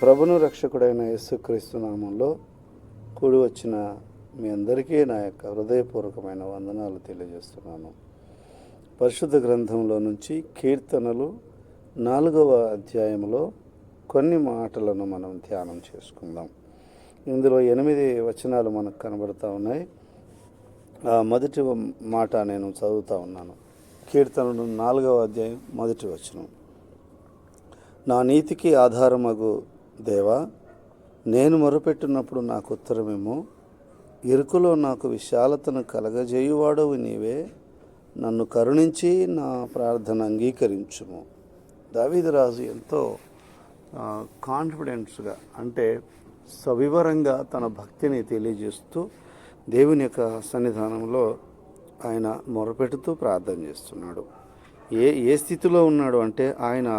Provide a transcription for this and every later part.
ప్రభును రక్షకుడైన యేసుక్రీస్తు నామంలో కూడి వచ్చిన మీ అందరికీ నా యొక్క హృదయపూర్వకమైన వందనాలు తెలియజేస్తున్నాను. పరిశుద్ధ గ్రంథంలో నుంచి కీర్తనలు 4వ అధ్యాయంలో కొన్ని మాటలను మనం ధ్యానం చేసుకుందాం. ఇందులో 8 వచనాలు మనకు కనబడుతూ ఉన్నాయి. ఆ మొదటి మాట నేను చదువుతూ ఉన్నాను. కీర్తనలు 4వ అధ్యాయం మొదటి వచనం. నా నీతికి ఆధారమగు దేవా, నేను మొరపెట్టినప్పుడు నాకు ఉత్తరమేమో. ఇరుకులో నాకు విశాలతను కలగజేయువాడవు నీవే. నన్ను కరుణించి నా ప్రార్థన అంగీకరించుము. దావీదు రాజు ఎంతో కాన్ఫిడెన్స్గా, అంటే సవివరంగా తన భక్తిని తెలియజేస్తూ దేవుని యొక్క సన్నిధానంలో ఆయన మొరపెడుతూ ప్రార్థన చేస్తున్నాడు. ఏ స్థితిలో ఉన్నాడు అంటే ఆయన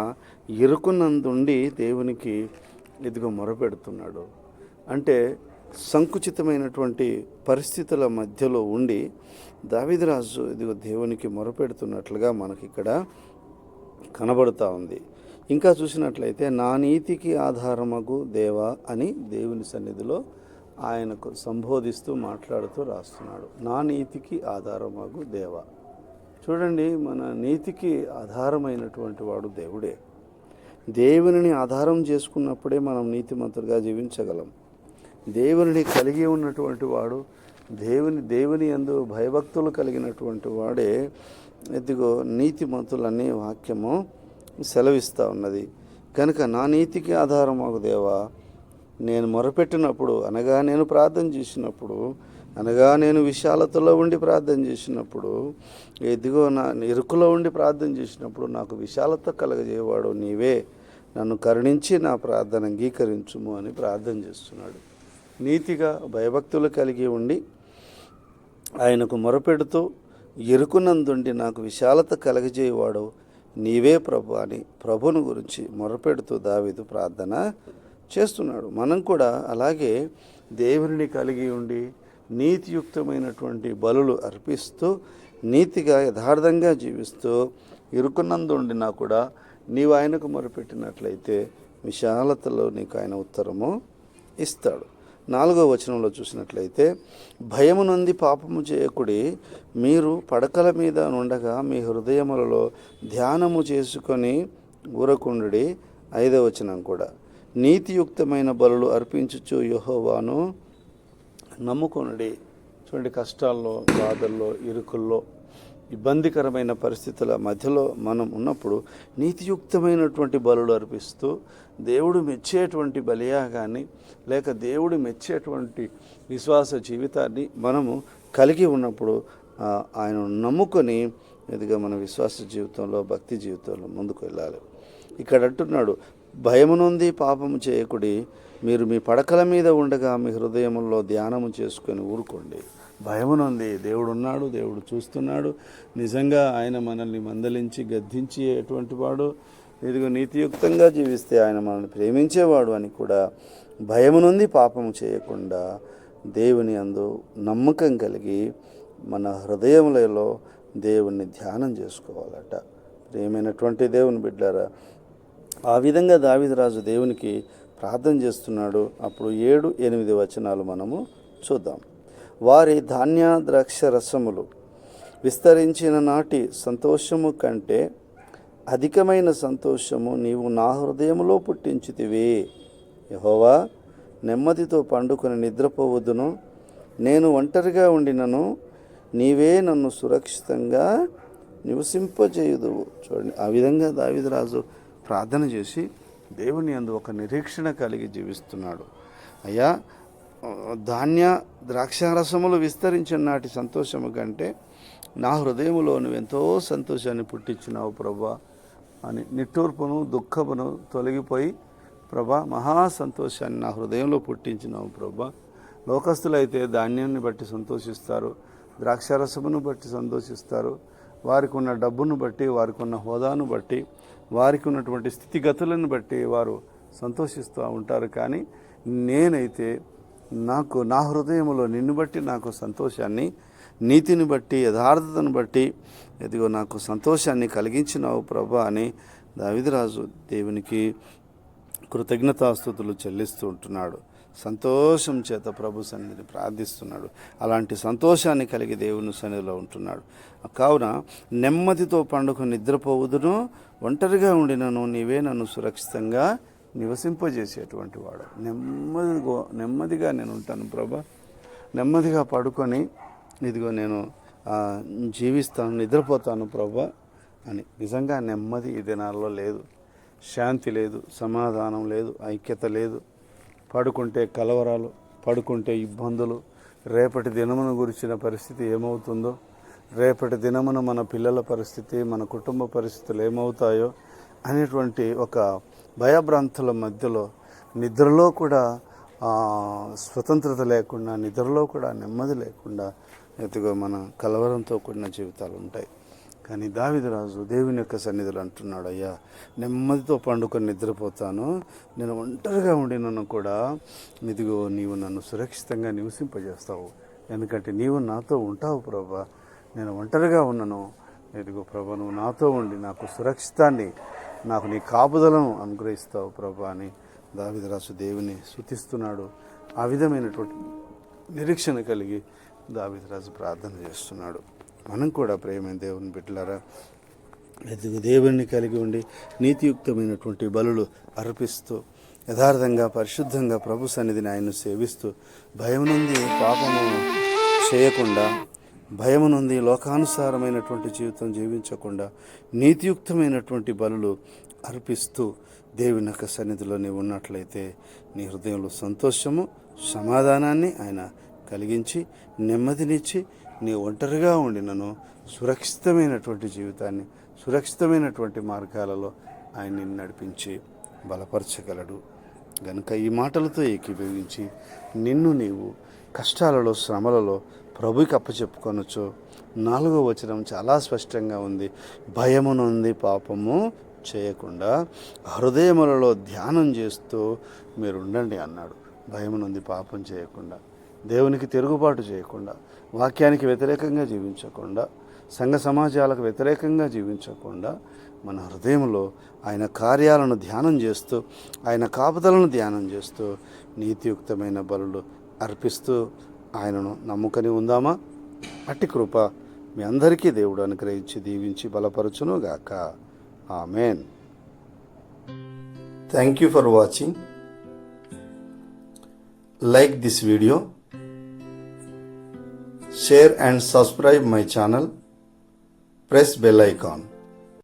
ఇరుకున్నందుండి దేవునికి ఇదిగో మొరపెడుతున్నాడు. అంటే సంకుచితమైనటువంటి పరిస్థితుల మధ్యలో ఉండి దావీదు రాజు ఇదిగో దేవునికి మొరపెడుతున్నట్లుగా మనకి ఇక్కడ కనబడుతూ ఉంది. ఇంకా చూసినట్లయితే నా నీతికి ఆధారమగు దేవా అని దేవుని సన్నిధిలో ఆయనకు సంబోధిస్తూ మాట్లాడుతూ రాస్తున్నాడు. నా నీతికి ఆధారమగు దేవా. చూడండి, మన నీతికి ఆధారమైనటువంటి వాడు దేవుడే. దేవునిని ఆధారం చేసుకున్నప్పుడే మనం నీతిమంతులుగా జీవించగలం. దేవునిని కలిగి ఉన్నటువంటి వాడు, దేవుని యందు భయభక్తులు కలిగినటువంటి వాడే ఇదిగో నీతిమంతులనే వాక్యము సెలవిస్తూ ఉన్నది. కనుక నా నీతికి ఆధారమగు దేవా, నేను మొరపెట్టినప్పుడు, అనగా నేను ప్రార్థన చేసినప్పుడు, అనగా నేను విశాలతలో ఉండి ప్రార్థన చేసినప్పుడు, ఎదిగో నా ఇరుకులో ఉండి ప్రార్థన చేసినప్పుడు నాకు విశాలత కలగజేవాడు నీవే. నన్ను కరుణించి నా ప్రార్థన అంగీకరించుము అని ప్రార్థన చేస్తున్నాడు. నీతిగా భయభక్తులు కలిగి ఉండి ఆయనకు మొరపెడుతూ ఇరుకునందుండి నాకు విశాలత కలగజేయవాడు నీవే ప్రభు అని ప్రభుని గురించి మొరపెడుతూ దావీదు ప్రార్థన చేస్తున్నాడు. మనం కూడా అలాగే దేవుని కలిగి ఉండి నీతియుక్తమైనటువంటి బలులు అర్పిస్తూ నీతిగా యథార్థంగా జీవిస్తూ ఇరుకున్నందుండినా కూడా నీవు ఆయనకు మొరపెట్టినట్లయితే విశాలతలో నీకు ఆయన ఉత్తరము ఇస్తాడు. 4వ వచనంలో చూసినట్లయితే, భయము నొంది పాపము చేయకుడి, మీరు పడకల మీద నుండగా మీ హృదయములలో ధ్యానము చేసుకొని ఊరకుండుడి. 5వ వచనం కూడా, నీతియుక్తమైన బలులు అర్పించుచు యెహోవాను నమ్ముకొనుడి. చూడండి, కష్టాల్లో, బాధల్లో, ఇరుకుల్లో, ఇబ్బందికరమైన పరిస్థితుల మధ్యలో మనం ఉన్నప్పుడు నీతియుక్తమైనటువంటి బలులు అర్పిస్తూ దేవుడు మెచ్చేటువంటి బలియాగాన్ని, లేక దేవుడు మెచ్చేటువంటి విశ్వాస జీవితాన్ని మనము కలిగి ఉన్నప్పుడు ఆయన నమ్ముకొని ఎదుగా మన విశ్వాస జీవితంలో, భక్తి జీవితంలో ముందుకు వెళ్ళాలి. ఇక్కడ అంటున్నాడు, భయము నొంది పాపము చేయకుడి, మీరు మీ పడకల మీద ఉండగా మీ హృదయంలో ధ్యానము చేసుకొని ఊరుకోండి. భయమునుంది, దేవుడు ఉన్నాడు, దేవుడు చూస్తున్నాడు, నిజంగా ఆయన మనల్ని మందలించి గద్దించేటువంటి వాడు, ఇదిగో నీతియుక్తంగా జీవిస్తే ఆయన మనల్ని ప్రేమించేవాడు అని కూడా భయమునుంది పాపము చేయకుండా దేవుని యందు నమ్మకం కలిగి మన హృదయములలో దేవుణ్ణి ధ్యానం చేసుకోవాలట. ప్రియమైనటువంటి దేవుని బిడ్డారా, ఆ విధంగా దావీదు రాజు దేవునికి ప్రార్థన చేస్తున్నాడు. అప్పుడు 7, 8 వచనాలు మనము చూద్దాం. వారి ధాన్య ద్రాక్ష రసములు విస్తరించిన నాటి సంతోషము కంటే అధికమైన సంతోషము నీవు నా హృదయములో పుట్టించితివి. యెహోవా, నెమ్మదితో పండుకొని నిద్రపోవద్దును. నేను ఒంటరిగా ఉండినను నీవే నన్ను సురక్షితంగా నివసింపజేయుదువు. చూడండి, ఆ విధంగా దావీదు రాజు ప్రార్థన చేసి దేవుని యందు ఒక నిరీక్షణ కలిగి జీవిస్తున్నాడు. అయ్యా, ధాన్య ద్రాక్షారసములు విస్తరించిన నాటి సంతోషము కంటే నా హృదయములో నువ్వు ఎంతో సంతోషాన్ని పుట్టించినావు ప్రభా అని నిట్టూర్పును, దుఃఖమును తొలగిపోయి, ప్రభా మహా సంతోషాన్ని నా హృదయంలో పుట్టించినావు ప్రభా. లోకస్తులైతే ధాన్యాన్ని బట్టి సంతోషిస్తారు, ద్రాక్షారసమును బట్టి సంతోషిస్తారు, వారికి ఉన్న డబ్బును బట్టి, వారికి ఉన్న హోదాను బట్టి, వారికి ఉన్నటువంటి స్థితిగతులను బట్టి వారు సంతోషిస్తూ ఉంటారు. కానీ నేనైతే నాకు నా హృదయంలో నిన్ను బట్టి నాకు సంతోషాన్ని, నీతిని బట్టి, యథార్థతను బట్టి ఇదిగో నాకు సంతోషాన్ని కలిగించినావు ప్రభా అని దావీదు రాజు దేవునికి కృతజ్ఞతాస్తుతులు చెల్లిస్తూ ఉంటున్నాడు. సంతోషం చేత ప్రభు సన్నిధిని ప్రార్థిస్తున్నాడు. అలాంటి సంతోషాన్ని కలిగి దేవుని సన్నిధిలో ఉంటున్నాడు. కావున నెమ్మదితో పండుగ నిద్రపోవుదును, ఒంటరిగా ఉండినను నీవే నన్ను సురక్షితంగా నివసింపజేసేటువంటి వాడు. నెమ్మదిగా నేను ఉంటాను ప్రభా, నెమ్మదిగా పడుకొని ఇదిగో నేను జీవిస్తాను, నిద్రపోతాను ప్రభా అని. నిజంగా నెమ్మది ఈ దినాల్లో లేదు, శాంతి లేదు, సమాధానం లేదు, ఐక్యత లేదు. పడుకుంటే కలవరాలు, పడుకుంటే ఇబ్బందులు, రేపటి దినమున గురించిన పరిస్థితి ఏమవుతుందో, రేపటి దినమున మన పిల్లల పరిస్థితి, మన కుటుంబ పరిస్థితులు ఏమవుతాయో అనేటువంటి ఒక భయభ్రాంతుల మధ్యలో నిద్రలో కూడా స్వతంత్రత లేకుండా, నిద్రలో కూడా నెమ్మది లేకుండా ఎదుగో మన కలవరంతో కూడిన జీవితాలు ఉంటాయి. కానీ దావీదు రాజు దేవుని యొక్క సన్నిధిలో అంటున్నాడు, అయ్యా నెమ్మదితో పండుకొని నిద్రపోతాను, నేను ఒంటరిగా ఉండినను కూడా ఇదిగో నీవు నన్ను సురక్షితంగా నివసింపజేస్తావు, ఎందుకంటే నీవు నాతో ఉంటావు ప్రభా. నేను ఒంటరిగా ఉన్నను, ఇదిగో ప్రభా నువ్వు నాతో ఉండి నాకు సురక్షితాన్ని, నాకు నీ కాపుదలను అనుగ్రహిస్తావు ప్రభా అని దావీదు రాజు దేవుని స్తుతిస్తున్నాడు. ఆ విధమైనటువంటి నిరీక్షణ కలిగి దావీదు రాజు ప్రార్థన చేస్తున్నాడు. మనం కూడా ప్రేమైన దేవుని బిడ్డలారా దేవుని కలిగి ఉండి నీతియుక్తమైనటువంటి బలులు అర్పిస్తూ యథార్థంగా పరిశుద్ధంగా ప్రభు సన్నిధిని ఆయన్ను సేవిస్తూ భయం నుండి పాపము చేయకుండా, భయం నుండి లోకానుసారమైనటువంటి జీవితం జీవించకుండా నీతియుక్తమైనటువంటి బలులు అర్పిస్తూ దేవుని యొక్క సన్నిధిలో నీవు ఉన్నట్లయితే నీ హృదయంలో సంతోషము, సమాధానాన్ని ఆయన కలిగించి నెమ్మదినిచ్చి నీ ఒంటరిగా ఉండినను సురక్షితమైనటువంటి జీవితాన్ని, సురక్షితమైనటువంటి మార్గాలలో ఆయన నిన్ను నడిపించి బలపరచగలడు. గనుక ఈ మాటలతో ఏకీభవించి నిన్ను నీవు కష్టాలలో, శ్రమలలో ప్రభుకి అప్పచెప్పుకొనొచ్చు. 4వ వచనం చాలా స్పష్టంగా ఉంది. భయమునుంది పాపము చేయకుండా హృదయములలో ధ్యానం చేస్తూ మీరు ఉండండి అన్నాడు. భయమునుంది పాపం చేయకుండా, దేవునికి తిరుగుబాటు చేయకుండా, వాక్యానికి వ్యతిరేకంగా జీవించకుండా, సంఘ సమాజాలకు వ్యతిరేకంగా జీవించకుండా మన హృదయంలో ఆయన కార్యాలను ధ్యానం చేస్తూ, ఆయన కాపుదలను ధ్యానం చేస్తూ నీతియుక్తమైన బలులు అర్పిస్తూ ఆయనను నమ్ముకొని ఉందామా? అట్టి కృప మీ అందరికీ దేవుడు అనుగ్రహించి దీవించి బలపరచును గాక. Amen. Thank you for watching. Like this video, share and subscribe my channel, press bell icon.